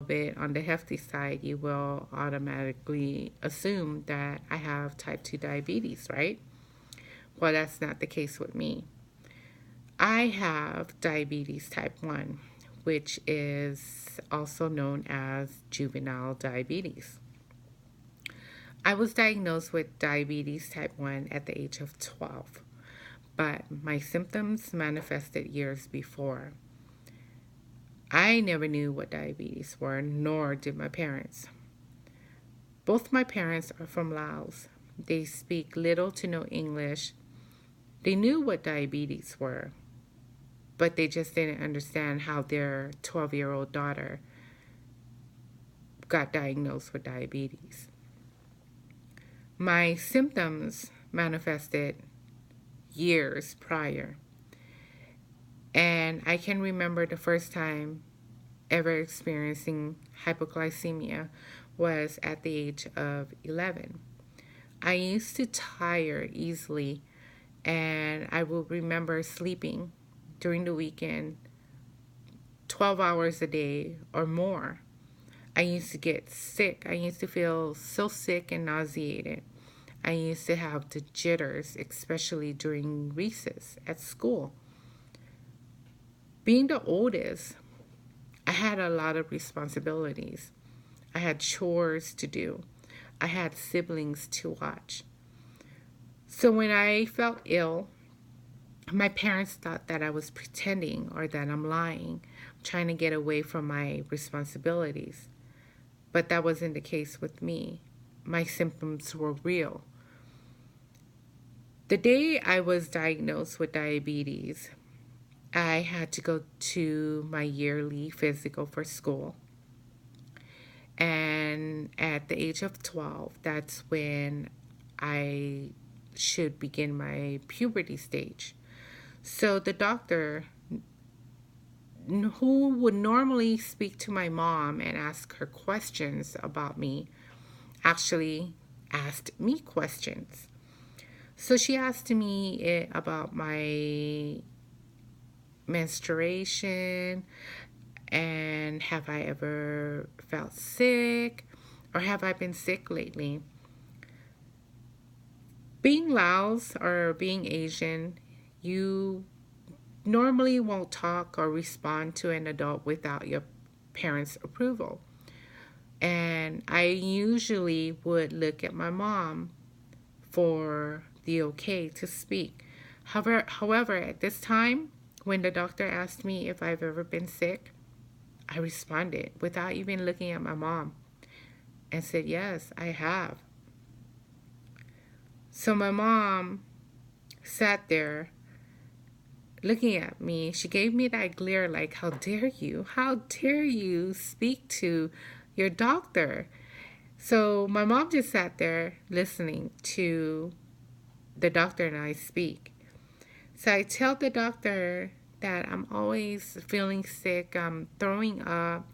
bit on the hefty side, you will automatically assume that I have type 2 diabetes, right? Well, that's not the case with me. I have diabetes type 1, which is also known as juvenile diabetes. I was diagnosed with diabetes type 1 at the age of 12, but my symptoms manifested years before. I never knew what diabetes were, nor did my parents. Both my parents are from Laos. They speak little to no English. They knew what diabetes were, but they just didn't understand how their 12-year-old daughter got diagnosed with diabetes. My symptoms manifested years prior, and I can remember the first time ever experiencing hypoglycemia was at the age of 11. I used to tire easily, and I will remember sleeping during the weekend 12 hours a day or more. I used to get sick. I used to feel so sick and nauseated. I used to have the jitters, especially during recess at school. Being the oldest, I had a lot of responsibilities. I had chores to do. I had siblings to watch. So when I felt ill, my parents thought that I was pretending or that I'm lying, trying to get away from my responsibilities. But that wasn't the case with me. My symptoms were real. The day I was diagnosed with diabetes, I had to go to my yearly physical for school. And at the age of 12, that's when I should begin my puberty stage. So the doctor, who would normally speak to my mom and ask her questions about me, actually asked me questions. So she asked me about my menstruation and have I ever felt sick or have I been sick lately. Being Laos or being Asian, you normally won't talk or respond to an adult without your parents' approval. And I usually would look at my mom for the okay to speak. However, at this time, when the doctor asked me if I've ever been sick, I responded without even looking at my mom and said, yes, I have. So my mom sat there looking at me. She gave me that glare like, how dare you? How dare you speak to your doctor? So my mom just sat there listening to the doctor and I speak. So I tell the doctor that I'm always feeling sick, I'm throwing up,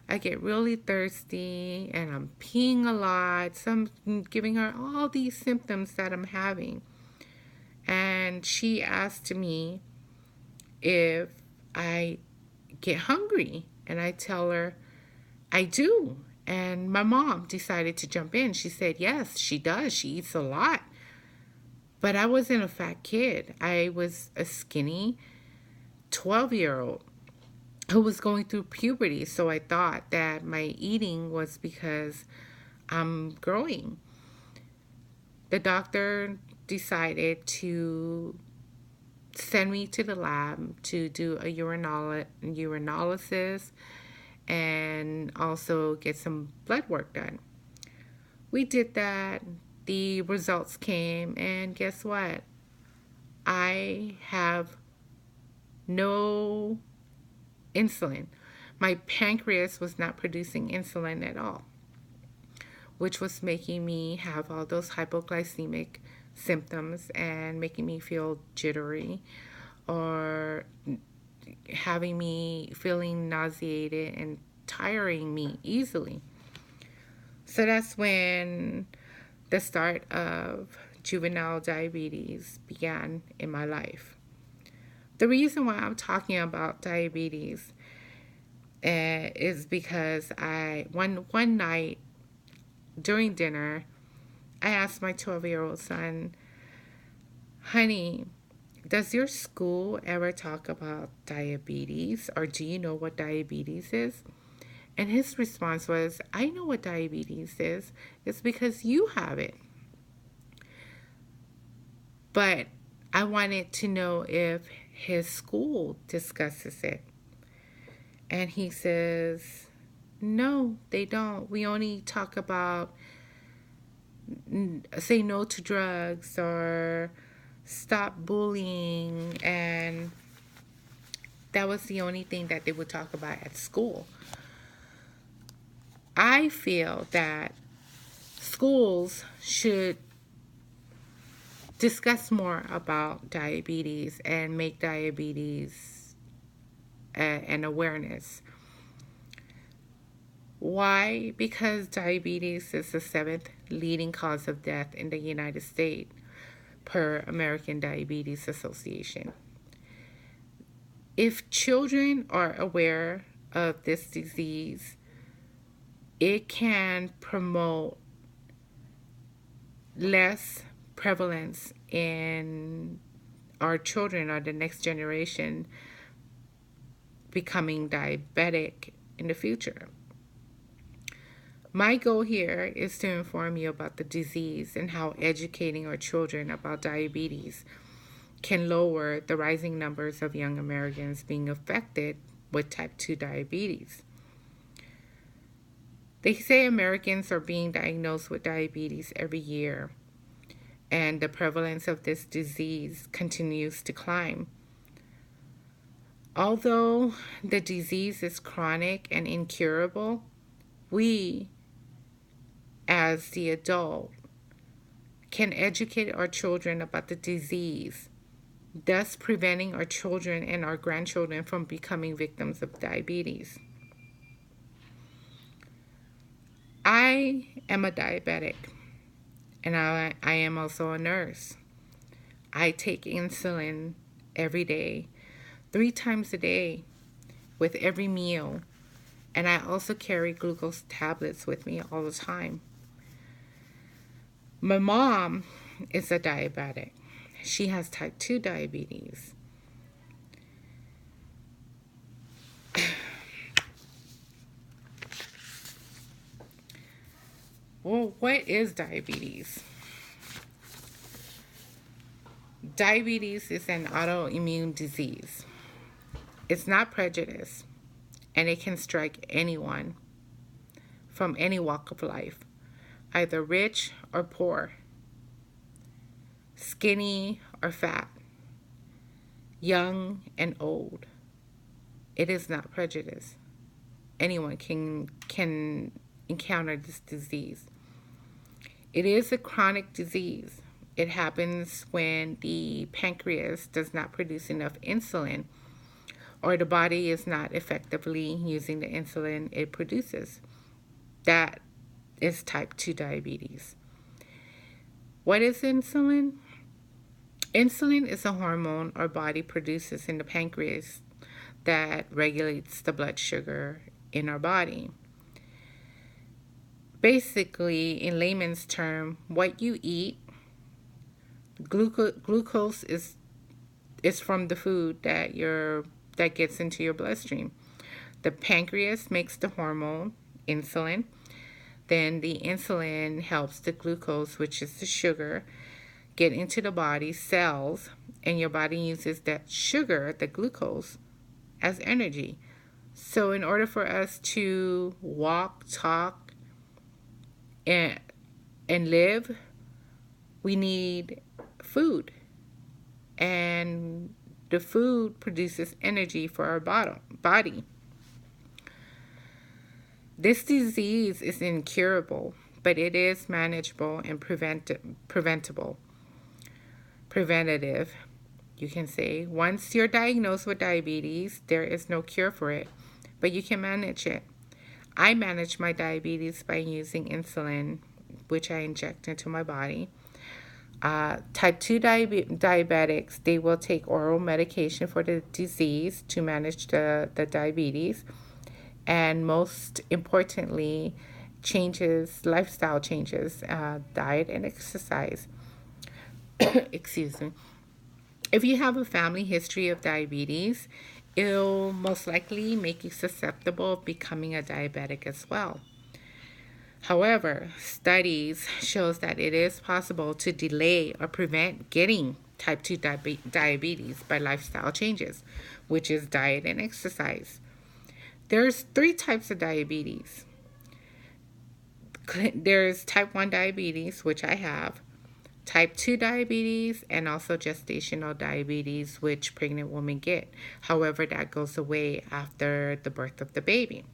I get really thirsty, and I'm peeing a lot. So I'm giving her all these symptoms that I'm having. And she asked me if I get hungry. And I tell her, I do. And my mom decided to jump in. She said, yes, she does. She eats a lot. But I wasn't a fat kid. I was a skinny 12-year-old who was going through puberty. So I thought that my eating was because I'm growing. The doctor decided to send me to the lab to do a urinalysis and also get some blood work done. We did that. The results came, and guess what? I have no insulin. My pancreas was not producing insulin at all, which was making me have all those hypoglycemic symptoms and making me feel jittery or having me feeling nauseated and tiring me easily. So that's when the start of juvenile diabetes began in my life. The reason why I'm talking about diabetes is because one night during dinner, I asked my 12-year-old son, honey, does your school ever talk about diabetes, or do you know what diabetes is? And his response was, I know what diabetes is. It's because you have it. But I wanted to know if his school discusses it. And he says, no, they don't. We only talk about, say no to drugs or stop bullying. And that was the only thing that they would talk about at school. I feel that schools should discuss more about diabetes and make diabetes an awareness. Why? Because diabetes is the 7th leading cause of death in the United States per American Diabetes Association. If children are aware of this disease, it can promote less prevalence in our children or the next generation becoming diabetic in the future. My goal here is to inform you about the disease and how educating our children about diabetes can lower the rising numbers of young Americans being affected with type 2 diabetes. They say Americans are being diagnosed with diabetes every year, and the prevalence of this disease continues to climb. Although the disease is chronic and incurable, we, as the adult, can educate our children about the disease, thus preventing our children and our grandchildren from becoming victims of diabetes. I am a diabetic, and I am also a nurse. I take insulin every day, 3 times a day, with every meal, and I also carry glucose tablets with me all the time. My mom is a diabetic. She has type 2 diabetes. Well, what is diabetes? Diabetes is an autoimmune disease. It's not prejudice, and it can strike anyone from any walk of life, either rich or poor, skinny or fat, young and old. It is not prejudice. Anyone can encounter this disease. It is a chronic disease. It happens when the pancreas does not produce enough insulin, or the body is not effectively using the insulin it produces. That is type 2 diabetes. What is insulin? Insulin is a hormone our body produces in the pancreas that regulates the blood sugar in our body. Basically, in layman's term, what you eat, glucose is from the food that gets into your bloodstream. The pancreas makes the hormone insulin. Then the insulin helps the glucose, which is the sugar, get into the body cells, and your body uses that sugar, the glucose, as energy. So in order for us to walk, talk, and live, we need food. And the food produces energy for our body. This disease is incurable, but it is manageable and preventative, you can say. Once you're diagnosed with diabetes, there is no cure for it, but you can manage it. I manage my diabetes by using insulin, which I inject into my body. Type 2 diabetics, they will take oral medication for the disease to manage the diabetes. and most importantly, lifestyle changes, diet and exercise. Excuse me. If you have a family history of diabetes, it'll most likely make you susceptible of becoming a diabetic as well. However, studies shows that it is possible to delay or prevent getting type 2 diabetes by lifestyle changes, which is diet and exercise. There's three types of diabetes. There's type 1 diabetes, which I have, type 2 diabetes, and also gestational diabetes, which pregnant women get. However, that goes away after the birth of the baby.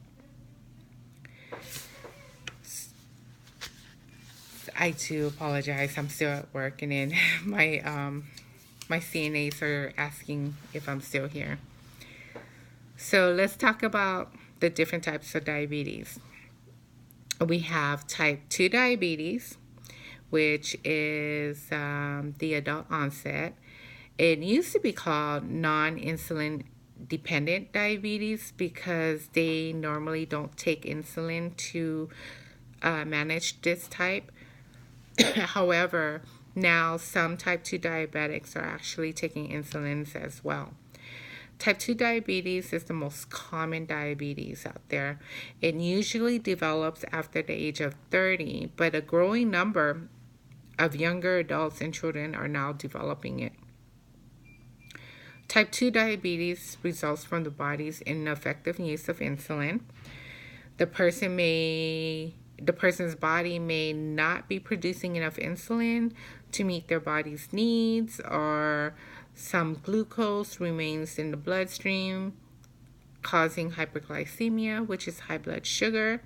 I do apologize. I'm still at work, and then my CNAs are asking if I'm still here. So let's talk about the different types of diabetes. We have type 2 diabetes, which is the adult onset. It used to be called non-insulin dependent diabetes because they normally don't take insulin to manage this type. However, now some type 2 diabetics are actually taking insulins as well. Type 2 diabetes is the most common diabetes out there. It usually develops after the age of 30, but a growing number of younger adults and children are now developing it. Type 2 diabetes results from the body's ineffective use of insulin. The person's body may not be producing enough insulin to meet their body's needs, or some glucose remains in the bloodstream, causing hyperglycemia, which is high blood sugar.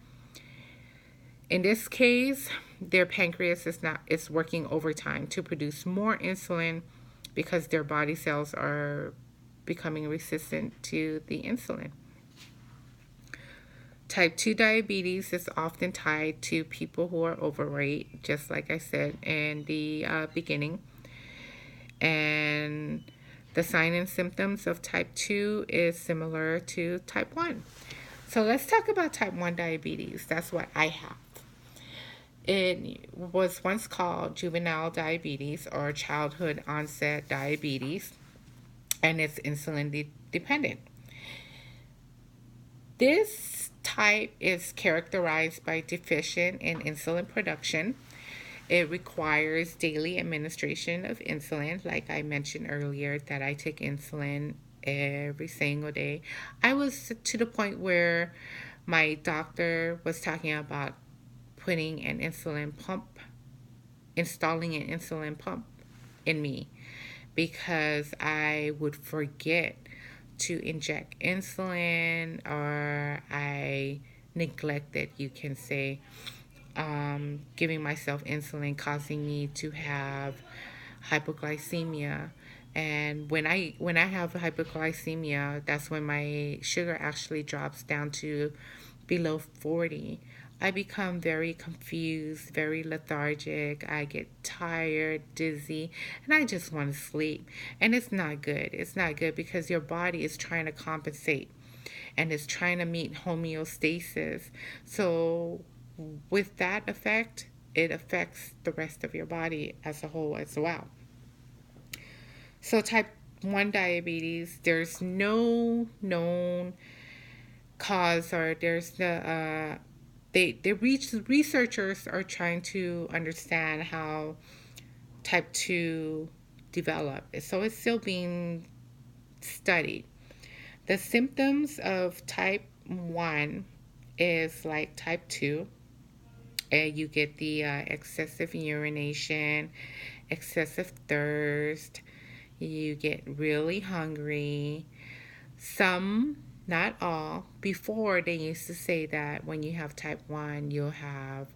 In this case, their pancreas is working overtime to produce more insulin because their body cells are becoming resistant to the insulin. Type 2 diabetes is often tied to people who are overweight, just like I said in the beginning. And the sign and symptoms of type 2 is similar to type 1. So let's talk about type 1 diabetes. That's what I have. It was once called juvenile diabetes or childhood onset diabetes, and it's insulin dependent. This type is characterized by deficient in insulin production. It requires daily administration of insulin. Like I mentioned earlier, that I take insulin every single day. I was to the point where my doctor was talking about installing an insulin pump in me, because I would forget to inject insulin, or I neglected, you can say, giving myself insulin, causing me to have hypoglycemia. And when I have hypoglycemia, that's when my sugar actually drops down to below 40. I become very confused, very lethargic. I get tired, dizzy, and I just want to sleep. And it's not good. It's not good because your body is trying to compensate and is trying to meet homeostasis. So with that effect, it affects the rest of your body as a whole as well. So type 1 diabetes, there's no known cause, or there's the researchers are trying to understand how type 2 developed. So it's still being studied. The symptoms of type 1 is like type 2. And you get the excessive urination, excessive thirst. You get really hungry. Some, not all, before they used to say that when you have type 1, you'll have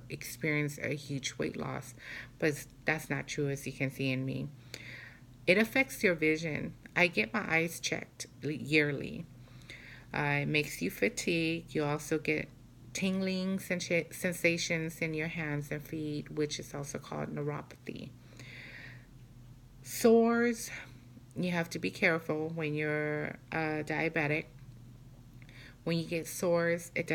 experience a huge weight loss, but that's not true, as you can see in me. It affects your vision. I get my eyes checked yearly. It makes you fatigued. You also get tingling sensations in your hands and feet, which is also called neuropathy. Sores, you have to be careful when you're diabetic. when you get sores, it